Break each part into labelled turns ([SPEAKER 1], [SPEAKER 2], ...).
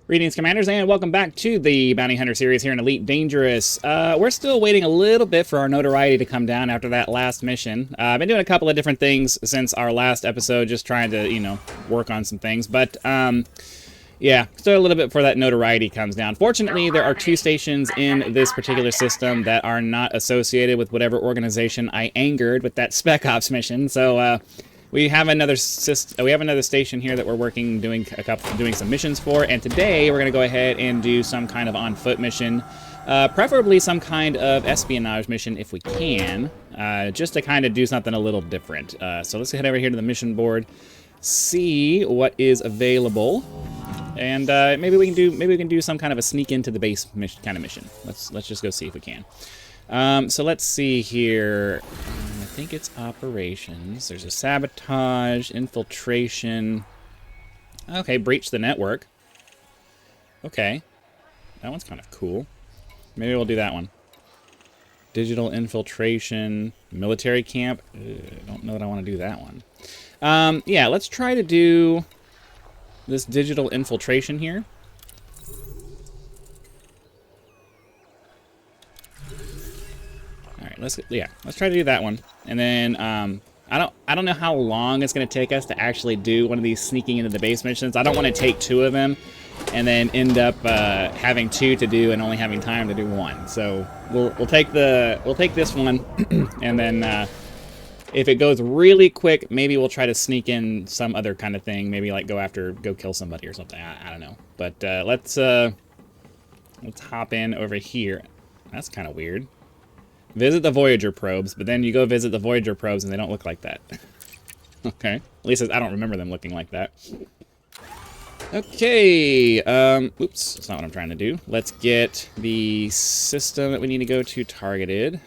[SPEAKER 1] Greetings, Commanders, and welcome back to the Bounty Hunter series here in Elite Dangerous. We're still waiting a little bit for our notoriety to come down after that last mission. I've been doing a couple of different things since our last episode, just trying to, work on some things. But, yeah, still a little bit before that notoriety comes down. Fortunately, there are 2 stations in this particular system that are not associated with whatever organization I angered with that Spec Ops mission. So, we have another station here that we're working doing some missions for, and today we're going to go ahead and do some kind of on-foot mission, preferably some kind of espionage mission if we can, just to kind of do something a little different. So let's head over here to the mission board, see what is available, and maybe we can do some kind of a sneak into the base mission, kind of mission. Let's just go see if we can. So let's see here. I think it's operations. There's a sabotage, infiltration. Okay, breach the network. Okay. That one's kind of cool. Maybe we'll do that one. Digital infiltration, military camp. I don't know that I want to do that one. Yeah, let's try to do this digital infiltration here. Let's try to do that one, and then I don't know how long it's going to take us to actually do one of these sneaking into the base missions. I don't want to take 2 of them and then end up having 2 to do and only having time to do 1. So we'll take this one, and then if it goes really quick, maybe we'll try to sneak in some other kind of thing. Maybe like go kill somebody or something. I don't know. But let's hop in over here. That's kind of weird. Visit the Voyager probes, but then you go visit the Voyager probes and they don't look like that. Okay. At least I don't remember them looking like that. Okay. Oops. That's not what I'm trying to do. Let's get the system that we need to go to targeted.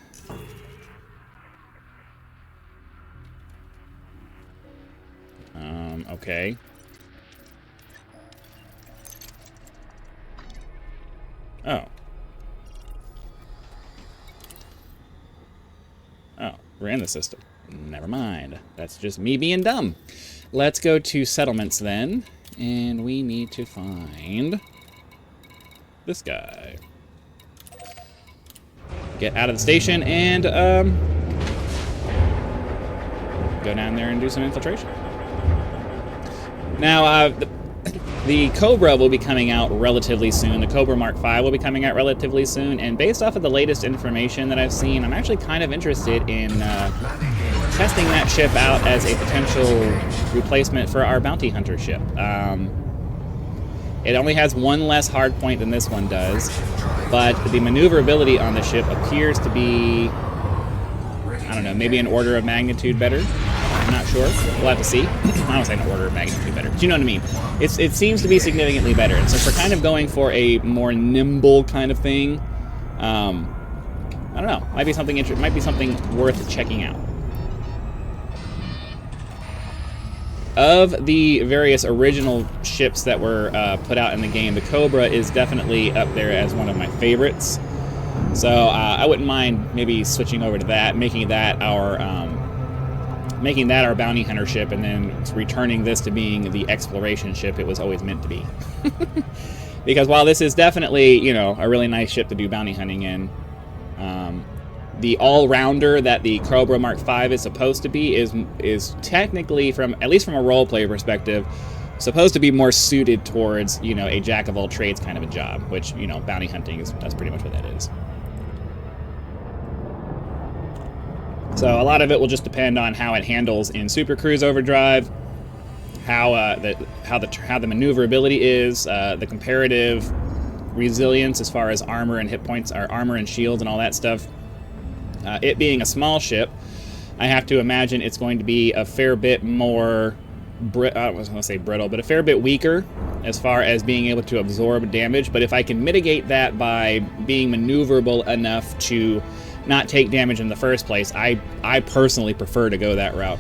[SPEAKER 1] Okay. Oh. Oh, we're in the system. Never mind. That's just me being dumb. Let's go to settlements then. And we need to find this guy. Get out of the station and go down there and do some infiltration. Now, the Cobra will be coming out relatively soon. The Cobra Mark V will be coming out relatively soon. And based off of the latest information that I've seen, I'm actually kind of interested in testing that ship out as a potential replacement for our Bounty Hunter ship. It only has 1 less hard point than this one does, but the maneuverability on the ship appears to be, I don't know, maybe an order of magnitude better. I'm not sure. We'll have to see. I don't say an order of magnitude better, but you know what I mean. It seems to be significantly better. And since we're kind of going for a more nimble kind of thing, I don't know. Might be something worth checking out. Of the various original ships that were put out in the game, the Cobra is definitely up there as one of my favorites. So I wouldn't mind maybe switching over to that, making that our bounty hunter ship, and then returning this to being the exploration ship it was always meant to be. Because while this is definitely, a really nice ship to do bounty hunting in, the all-rounder that the Cobra Mark V is supposed to be is technically, at least from a role-player perspective, supposed to be more suited towards, a jack-of-all-trades kind of a job, which, bounty hunting that's pretty much what that is. So a lot of it will just depend on how it handles in Super Cruise Overdrive, how the maneuverability is, the comparative resilience as far as armor and hit points, or armor and shields and all that stuff. It being a small ship, I have to imagine it's going to be a fair bit more, I was going to say brittle, but a fair bit weaker as far as being able to absorb damage. But if I can mitigate that by being maneuverable enough to not take damage in the first place, I personally prefer to go that route.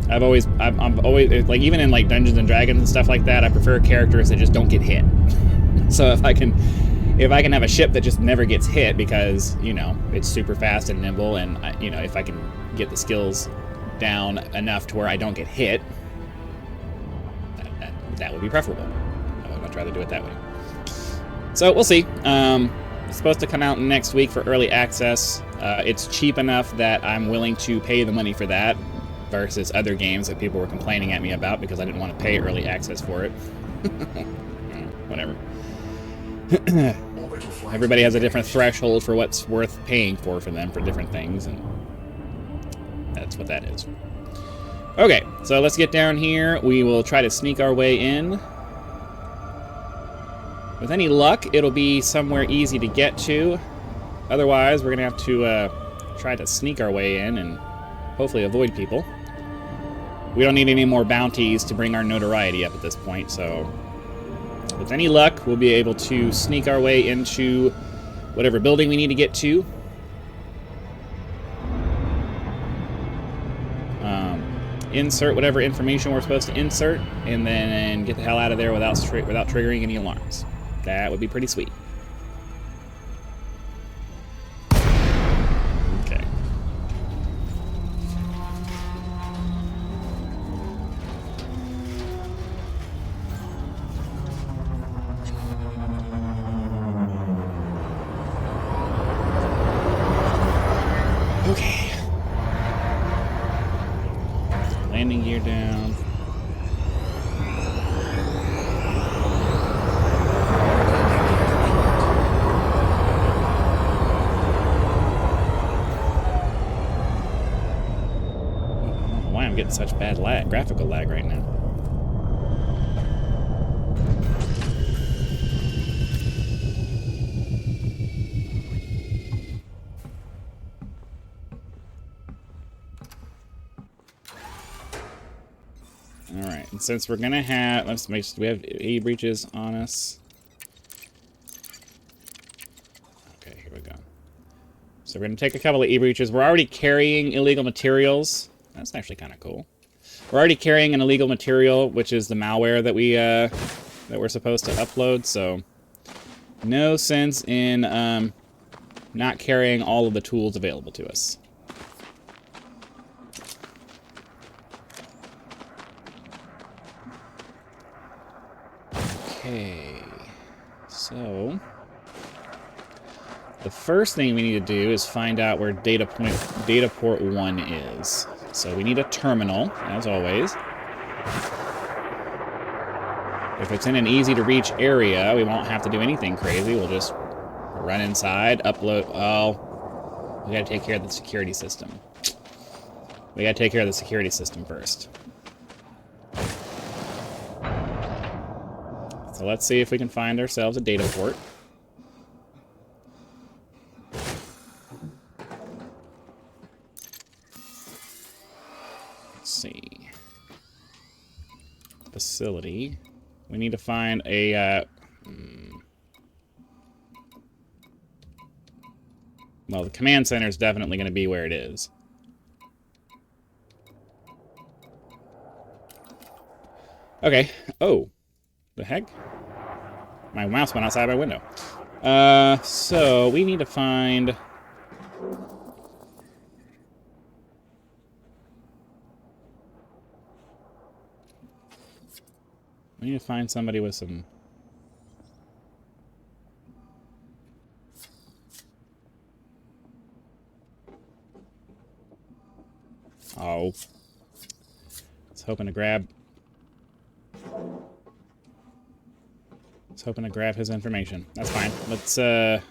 [SPEAKER 1] I'm always like, even in like Dungeons and Dragons and stuff like that, I prefer characters that just don't get hit. So if I can have a ship that just never gets hit because, it's super fast and nimble, and if I can get the skills down enough to where I don't get hit, that would be preferable. I'd much rather do it that way. So we'll see. It's supposed to come out next week for early access. It's cheap enough that I'm willing to pay the money for that versus other games that people were complaining at me about because I didn't want to pay early access for it. Whatever. Everybody has a different threshold for what's worth paying for them for different things, and that's what that is. Okay, so let's get down here. We will try to sneak our way in. With any luck, it'll be somewhere easy to get to. Otherwise, we're going to have to try to sneak our way in and hopefully avoid people. We don't need any more bounties to bring our notoriety up at this point, so with any luck, we'll be able to sneak our way into whatever building we need to get to. Insert whatever information we're supposed to insert, and then get the hell out of there without triggering any alarms. That would be pretty sweet. Okay. Okay. Landing gear down. Why I'm getting such bad lag, graphical lag right now. Alright, and since we're gonna have, let's make sure we have E breaches on us. Okay, here we go. So we're gonna take a couple of E breaches. We're already carrying illegal materials. That's actually kind of cool. We're already carrying an illegal material, which is the malware that we're supposed to upload. So no sense in not carrying all of the tools available to us. Okay, so the first thing we need to do is find out where data port 1 is. So we need a terminal, as always. If it's in an easy-to-reach area, we won't have to do anything crazy. We'll just run inside, upload... Oh, we gotta take care of the security system. We gotta take care of the security system first. So let's see if we can find ourselves a data port. Let's see. Facility. We need to find a... Well, the command center is definitely going to be where it is. Okay. Oh. The heck? My mouse went outside my window. So we need to find... We need to find somebody with some... Oh. I was hoping to grab... his information. That's fine. Let's see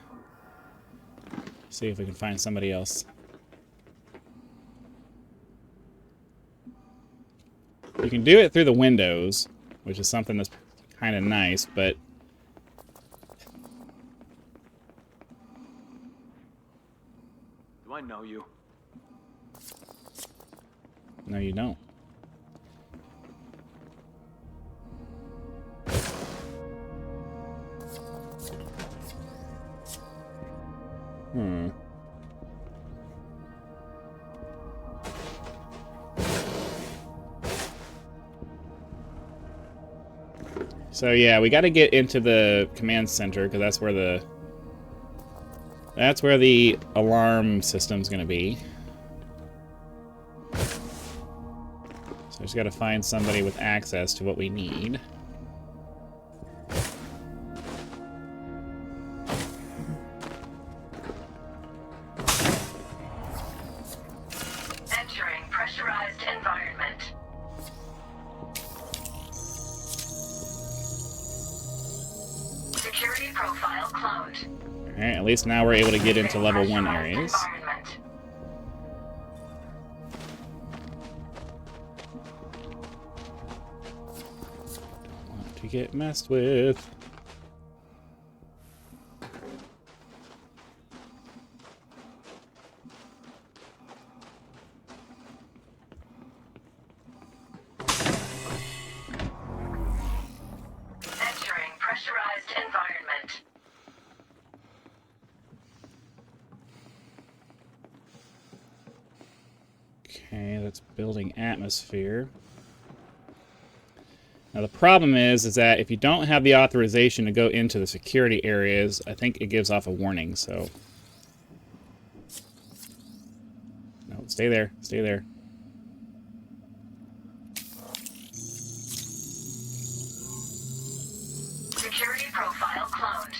[SPEAKER 1] if we can find somebody else. You can do it through the windows, which is something that's kind of nice, but...
[SPEAKER 2] Do I know you?
[SPEAKER 1] No, you don't. So yeah, we got to get into the command center because that's where the alarm system's going to be. So I just got to find somebody with access to what we need.
[SPEAKER 3] profile cloned.
[SPEAKER 1] Alright, at least now we're able to get into level 1 areas.
[SPEAKER 3] Environment.
[SPEAKER 1] Don't want to get messed with.
[SPEAKER 3] Entering pressurized environment.
[SPEAKER 1] Okay, that's building atmosphere. Now the problem is that if you don't have the authorization to go into the security areas, I think it gives off a warning, so... No, stay there, stay there.
[SPEAKER 3] Security profile cloned.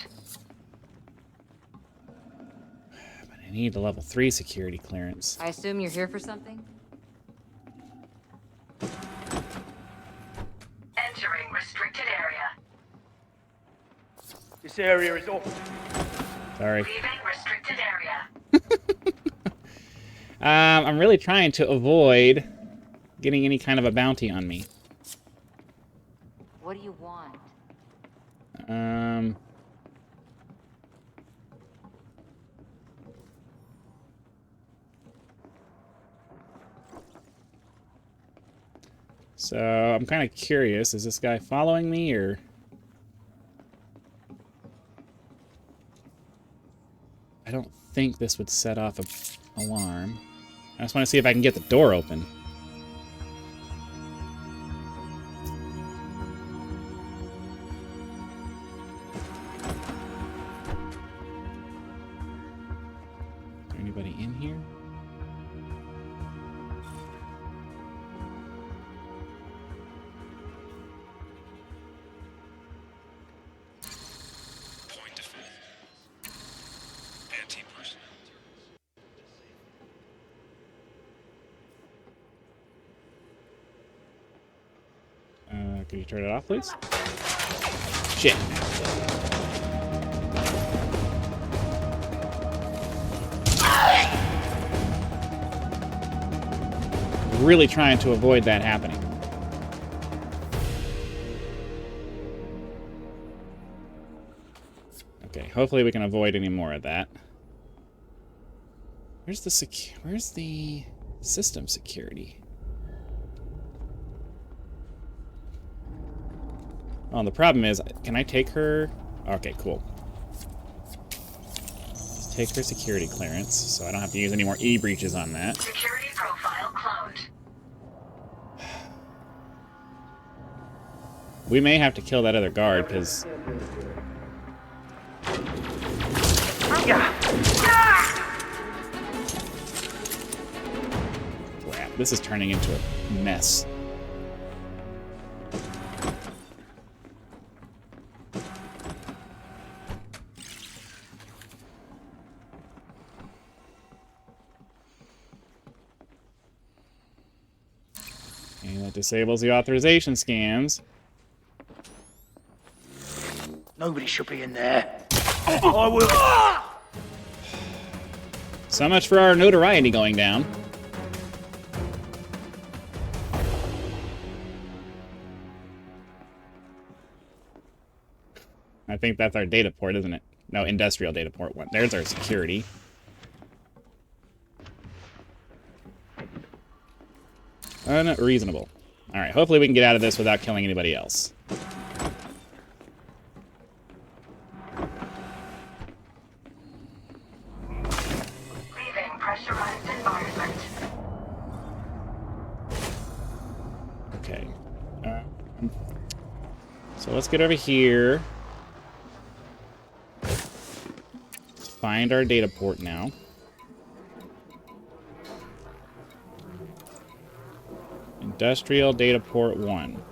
[SPEAKER 1] But I need a level 3 security clearance.
[SPEAKER 4] I assume you're here for something?
[SPEAKER 3] Entering restricted area.
[SPEAKER 2] This area is off.
[SPEAKER 1] Sorry.
[SPEAKER 3] Leaving restricted area.
[SPEAKER 1] I'm really trying to avoid getting any kind of a bounty on me.
[SPEAKER 4] What do you want?
[SPEAKER 1] So I'm kind of curious, is this guy following me, or... I don't think this would set off an alarm. I just want to see if I can get the door open. Is there anybody in here?
[SPEAKER 5] Point of fact. Anti-personnel.
[SPEAKER 1] Could you turn it off, please? Shit. Really trying to avoid that happening. Okay, hopefully we can avoid any more of that. Where's the system security? Oh, the problem is, can I take her? Okay, cool. Let's take her security clearance, so I don't have to use any more e-breaches on that.
[SPEAKER 3] Security profile cloned.
[SPEAKER 1] We may have to kill that other guard, because... Crap, this is turning into a mess. And that disables the authorization scans.
[SPEAKER 2] Nobody should be in there. I will.
[SPEAKER 1] So much for our notoriety going down. I think that's our data port, isn't it? No, industrial data port one. There's our security. Unreasonable. Alright, hopefully we can get out of this without killing anybody else.
[SPEAKER 3] Leaving pressurized environment.
[SPEAKER 1] Okay. So let's get over here. Let's find our data port now. Industrial data port 1.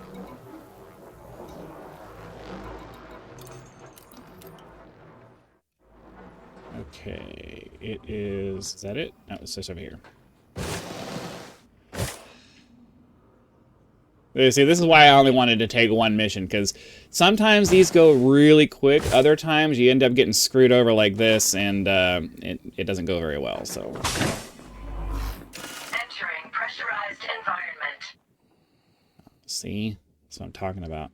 [SPEAKER 1] Okay, it is that it? No, it's just over here. See, this is why I only wanted to take one mission, because sometimes these go really quick. Other times you end up getting screwed over like this, and it doesn't go very well, so...
[SPEAKER 3] Entering pressurized environment.
[SPEAKER 1] See? That's what I'm talking about.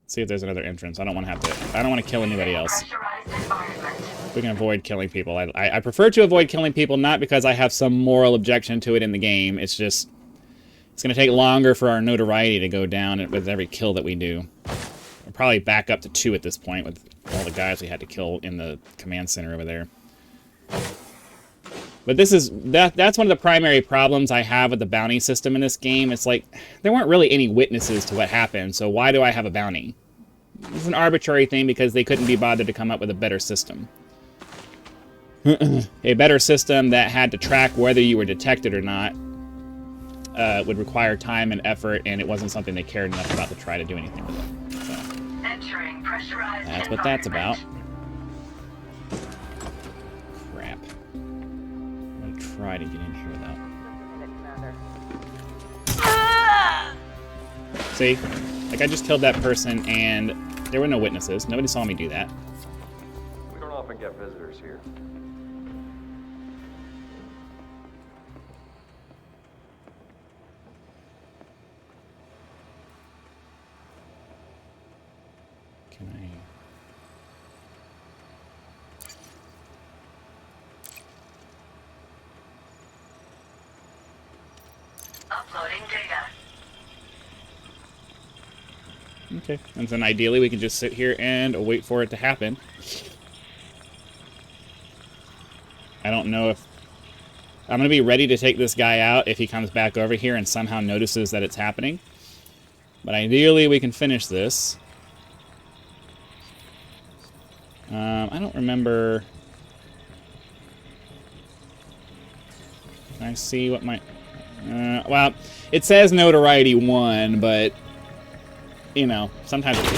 [SPEAKER 1] Let's see if there's another entrance. I don't want to have to... I don't want to kill anybody else.
[SPEAKER 3] Pressurized environment.
[SPEAKER 1] We can avoid killing people. I prefer to avoid killing people, not because I have some moral objection to it in the game. It's just... It's going to take longer for our notoriety to go down with every kill that we do. We're probably back up to 2 at this point with all the guys we had to kill in the command center over there. But this is... That's one of the primary problems I have with the bounty system in this game. It's like, there weren't really any witnesses to what happened, so why do I have a bounty? It's an arbitrary thing because they couldn't be bothered to come up with a better system. A better system that had to track whether you were detected or not would require time and effort, and it wasn't something they cared enough about to try to do anything with it. So,
[SPEAKER 3] Entering pressurized
[SPEAKER 1] that's what that's about.
[SPEAKER 3] environment.
[SPEAKER 1] Crap. I'm gonna try to get in here without... See? Like, I just killed that person, and there were no witnesses. Nobody saw me do that.
[SPEAKER 5] We don't often get visitors here.
[SPEAKER 1] Can I...
[SPEAKER 3] Uploading data.
[SPEAKER 1] Okay. And then ideally we can just sit here and wait for it to happen. I don't know if... I'm going to be ready to take this guy out if he comes back over here and somehow notices that it's happening. But ideally we can finish this. I don't remember... Can I see what my... well, it says notoriety 1, but... You know, sometimes it's...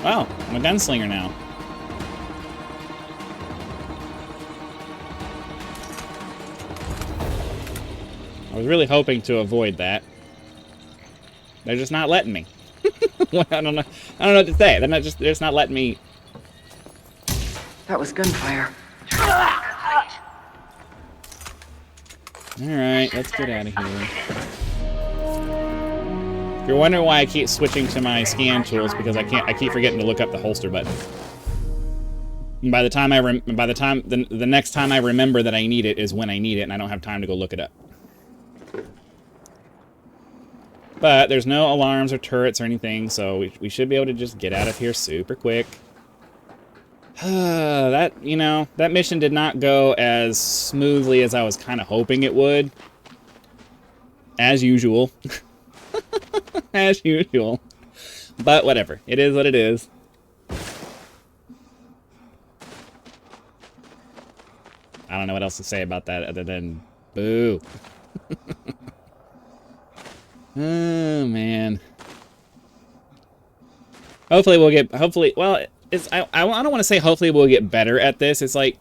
[SPEAKER 1] Wow, I'm a gunslinger now. I was really hoping to avoid that. They're just not letting me. I don't know what to say. They're just not letting me.
[SPEAKER 6] That was gunfire.
[SPEAKER 1] All right, let's get out of here. If you're wondering why I keep switching to my scan tools, because I keep forgetting to look up the holster button. And by the time the next time I remember that I need it is when I need it, and I don't have time to go look it up. But there's no alarms or turrets or anything, so we should be able to just get out of here super quick. That mission did not go as smoothly as I was kind of hoping it would. As usual. As usual. But whatever. It is what it is. I don't know what else to say about that other than boo. Oh, man. Hopefully we'll get... Well, I don't want to say hopefully we'll get better at this. It's like...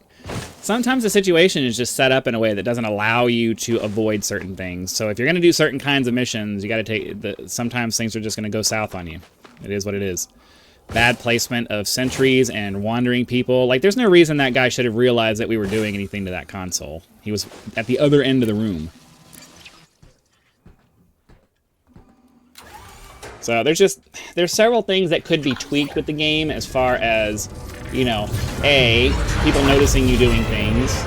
[SPEAKER 1] Sometimes the situation is just set up in a way that doesn't allow you to avoid certain things. So if you're going to do certain kinds of missions, you got to take... Sometimes things are just going to go south on you. It is what it is. Bad placement of sentries and wandering people. Like, there's no reason that guy should have realized that we were doing anything to that console. He was at the other end of the room. So there's several things that could be tweaked with the game as far as, you know, people noticing you doing things.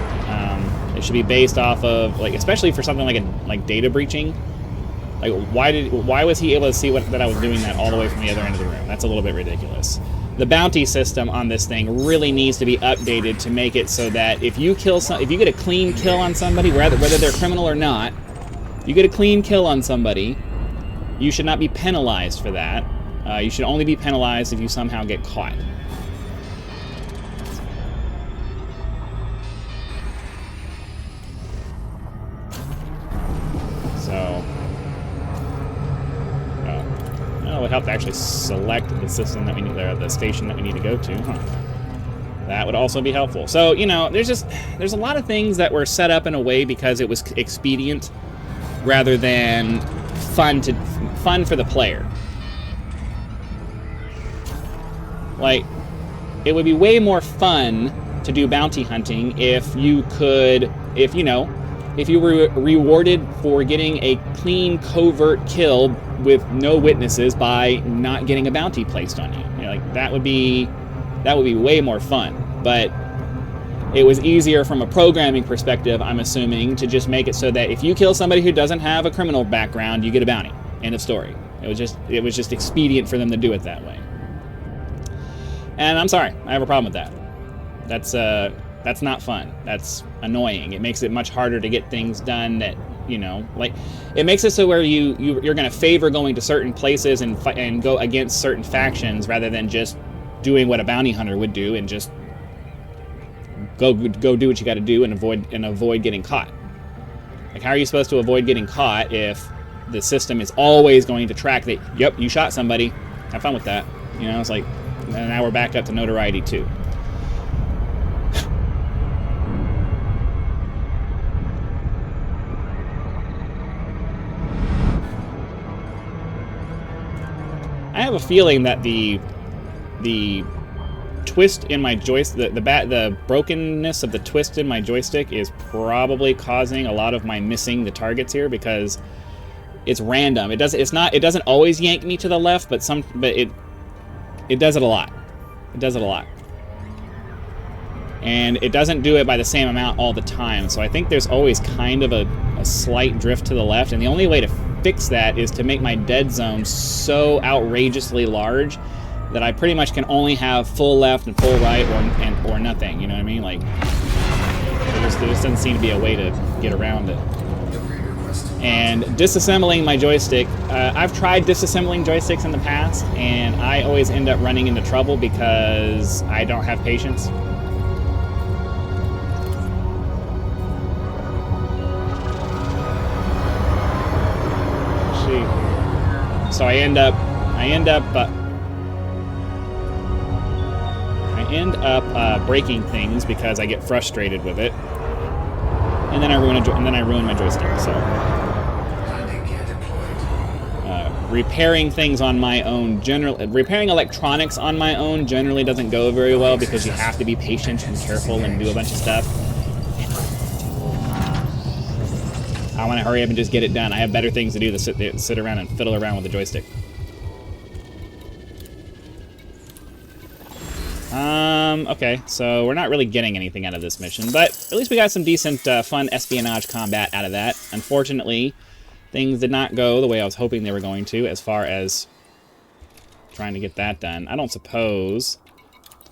[SPEAKER 1] It should be based off of, like, especially for something like data breaching. Like, why was he able to see that I was doing that all the way from the other end of the room? That's a little bit ridiculous. The bounty system on this thing really needs to be updated to make it so that if you get a clean kill on somebody, whether they're criminal or not, you get a clean kill on somebody, you should not be penalized for that. You should only be penalized if you somehow get caught. So, it would help to actually select the system that we need, or the station that we need to go to, huh? That would also be helpful. So, you know, there's a lot of things that were set up in a way because it was expedient rather than fun for the player. Like, it would be way more fun to do bounty hunting if you were rewarded for getting a clean covert kill with no witnesses by not getting a bounty placed on you. You know, like that would be way more fun. But it was easier from a programming perspective, I'm assuming, to just make it so that if you kill somebody who doesn't have a criminal background, you get a bounty. End of story. It was just expedient for them to do it that way. And I'm sorry, I have a problem with that. That's not fun. That's annoying. It makes it much harder to get things done that, you know, like, it makes it so where you're going to favor going to certain places and go against certain factions rather than just doing what a bounty hunter would do and just go do what you got to do and avoid getting caught. Like, how are you supposed to avoid getting caught if the system is always going to track that, yep, you shot somebody, have fun with that. You know, it's like, and now we're back up to notoriety 2. I have a feeling that the twist in my joystick, the brokenness of the twist in my joystick is probably causing a lot of my missing the targets here because it's random. It doesn't always yank me to the left, but it does it a lot. It does it a lot. And it doesn't do it by the same amount all the time. So I think there's always kind of a slight drift to the left. And the only way to fix that is to make my dead zone so outrageously large that I pretty much can only have full left and full right or nothing. You know what I mean? Like, there just doesn't seem to be a way to get around it. And disassembling my joystick, I've tried disassembling joysticks in the past, and I always end up running into trouble because I don't have patience. So I end up breaking things because I get frustrated with it, and then I ruin my joystick. So. Repairing things on my own, repairing electronics on my own generally doesn't go very well because you have to be patient and careful and do a bunch of stuff. I want to hurry up and just get it done. I have better things to do than sit around and fiddle around with the joystick. Okay, so we're not really getting anything out of this mission, but at least we got some decent, fun espionage combat out of that. Unfortunately, things did not go the way I was hoping they were going to as far as trying to get that done. I don't suppose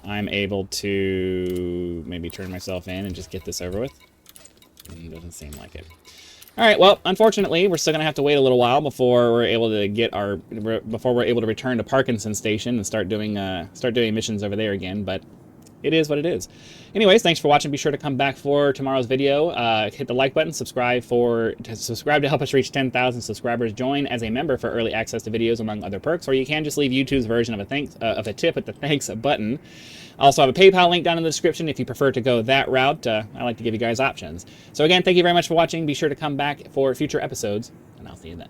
[SPEAKER 1] I'm able to maybe turn myself in and just get this over with. Doesn't seem like it. All right, well, unfortunately, we're still going to have to wait a little while before we're able to return to Parkinson Station and start doing missions over there again, but it is what it is. Anyways, thanks for watching. Be sure to come back for tomorrow's video. Hit the like button, subscribe to help us reach 10,000 subscribers. Join as a member for early access to videos, among other perks, or you can just leave YouTube's version of a tip at the thanks button. I also have a PayPal link down in the description if you prefer to go that route. I like to give you guys options. So again, thank you very much for watching. Be sure to come back for future episodes, and I'll see you then.